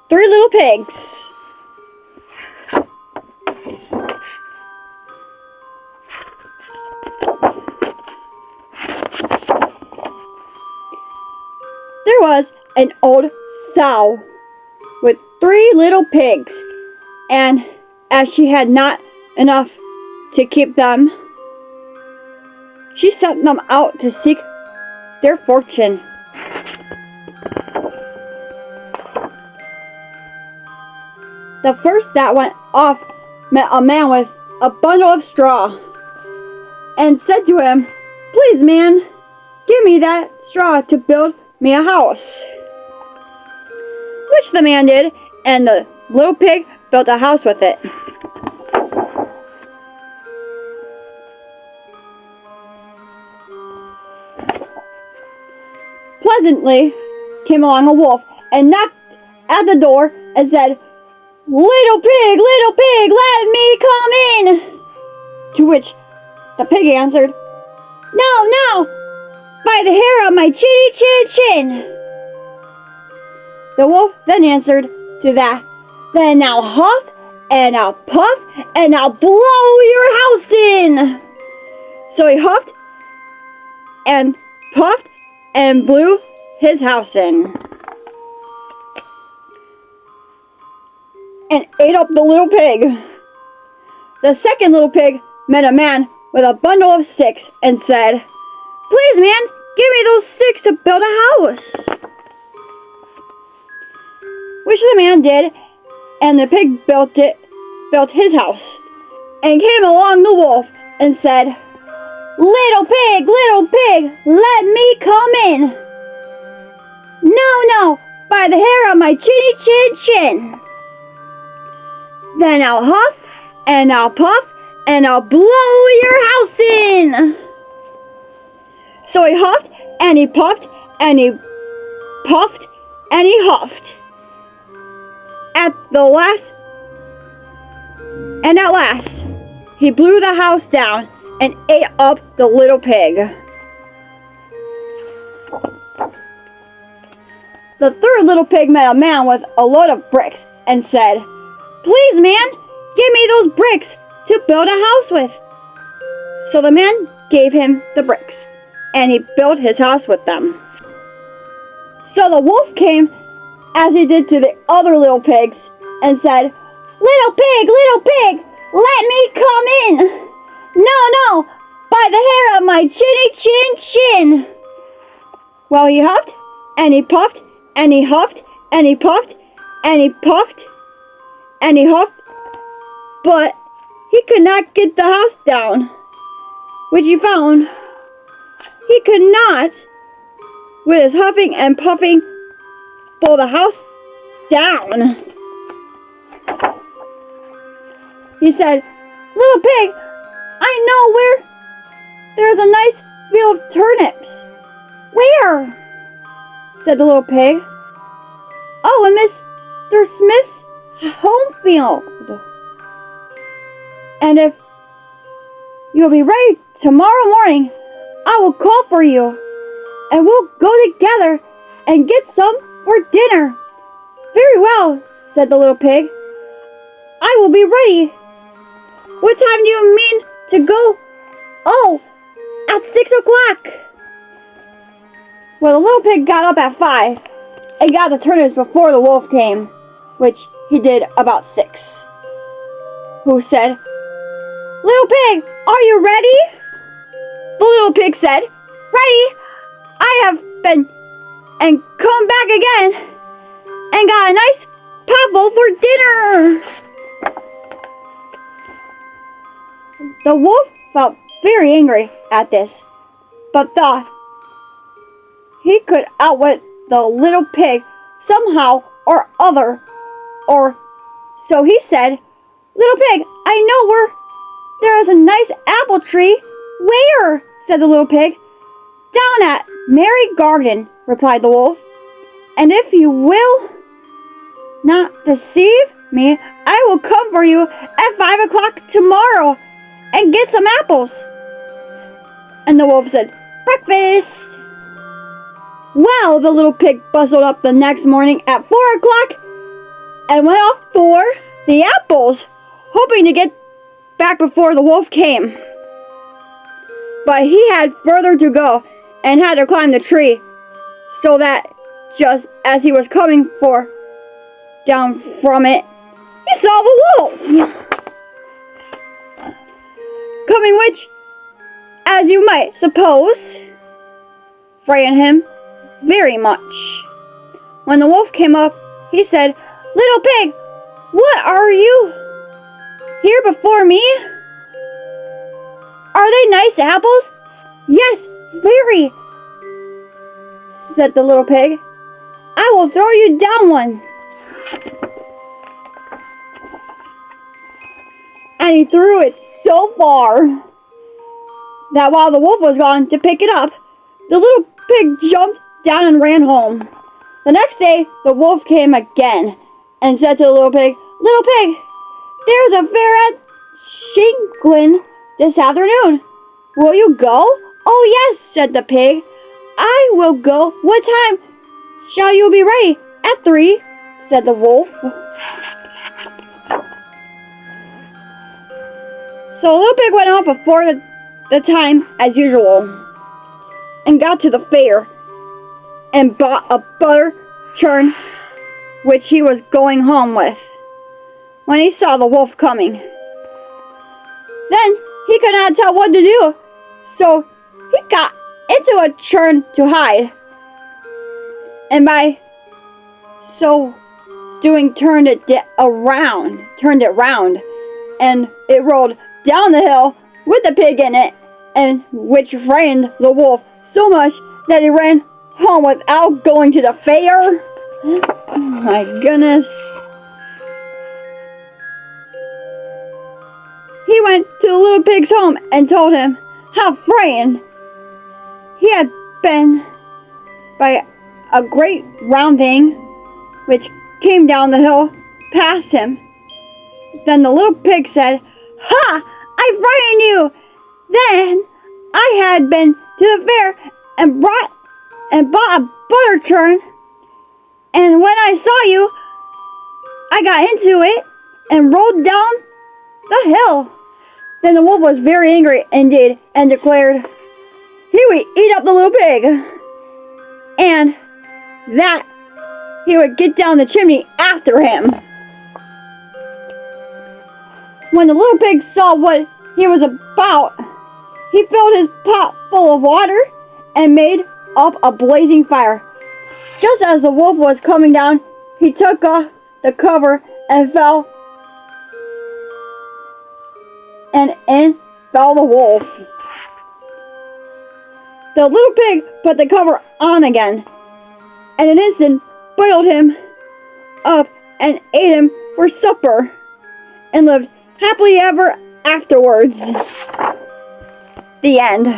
Three Little Pigs. There was an old sow with 3 little pigs, and as she had not enough to keep them, she sent them out to seek their fortune. The first that went off met a man with a bundle of straw and said to him, "Please, man, give me that straw to build me a house." Which the man did, and the little pig built a house with it. Presently came along a wolf and knocked at the door and said, little pig, let me come in." To which the pig answered, "No, no, by the hair of my chinny chin chin." The wolf then answered to that, "Then I'll huff, and I'll puff, and I'll blow your house in." So he huffed and puffed and blew his house in, and ate up the little pig. The second little pig met a man with a bundle of sticks and said, "Please, man, give me those sticks to build a house." Which the man did, and the pig built his house. And came along the wolf and said, little pig, let me come in." "No, no, by the hair of my chinny chin chin." "Then I'll huff, and I'll puff, and I'll blow your house in." So he huffed, and he puffed, and he puffed, and he huffed. At last, he blew the house down and ate up the little pig. The third little pig met a man with a load of bricks and said, "Please, man, give me those bricks to build a house with." So the man gave him the bricks, and he built his house with them. So the wolf came, as he did to the other little pigs, and said, little pig, let me come in." "No, no, by the hair of my chinny chin chin." Well, he huffed, and he puffed, and he huffed, and he puffed, and he puffed, and he huffed, but he could not get the house down, which he found he could not, with his huffing and puffing, pull the house down. He said, "Little pig, I know where there's a nice field of turnips." "Where?" said the little pig. "Oh, in Mr. Smith's home field. And if you'll be ready tomorrow morning, I will call for you, and we'll go together and get some for dinner." "Very well," said the little pig. "I will be ready. What time do you mean to go?" "Oh, at 6 o'clock. Well, the little pig got up at 5 and got the turnips before the wolf came, which he did about 6. Who said, "Little pig, are you ready?" The little pig said, "Ready? I have been and come back again and got a nice potful for dinner." The wolf felt very angry at this, but thought he could outwit the little pig somehow or other, so he said, "Little pig, I know where there is a nice apple tree." "Where?" said the little pig. "Down at Merry Garden," replied the wolf. "And if you will not deceive me, I will come for you at 5 o'clock tomorrow and get some apples." And the wolf said, "Breakfast." Well, the little pig bustled up the next morning at 4 o'clock and went off for the apples, hoping to get back before the wolf came. But he had further to go and had to climb the tree, so that just as he was coming down from it, he saw the wolf coming, which, as you might suppose, frightened him very much. When the wolf came up, he said, "Little pig, what are you here before me? Are they nice apples?" "Yes, very," said the little pig. "I will throw you down one." And he threw it so far that while the wolf was gone to pick it up, the little pig jumped down and ran home. The next day, the wolf came again and said to the little pig, "Little pig, there's a fair at Shanklin this afternoon. Will you go?" "Oh, yes," said the pig. "I will go. What time shall you be ready?" "At 3, said the wolf. So the little pig went out before the time as usual and got to the fair and bought a butter churn which he was going home with when he saw the wolf coming. Then he could not tell what to do, so he got into a churn to hide, and by so doing turned it round, and it rolled down the hill with the pig in it, and which frightened the wolf so much that he ran home without going to the fair. Oh my goodness. He went to the little pig's home and told him how frightened he had been by a great round thing which came down the hill past him. Then the little pig said, "Ha! I frightened you! Then I had been to the fair and bought a butter churn, and when I saw you, I got into it and rolled down the hill." Then the wolf was very angry indeed and declared he would eat up the little pig, and that he would get down the chimney after him. When the little pig saw what he was about, he filled his pot full of water and made up a blazing fire. Just as the wolf was coming down, he took off the cover and fell, and in fell the wolf. The little pig put the cover on again, and in an instant boiled him up and ate him for supper, and lived happily ever afterwards. The end.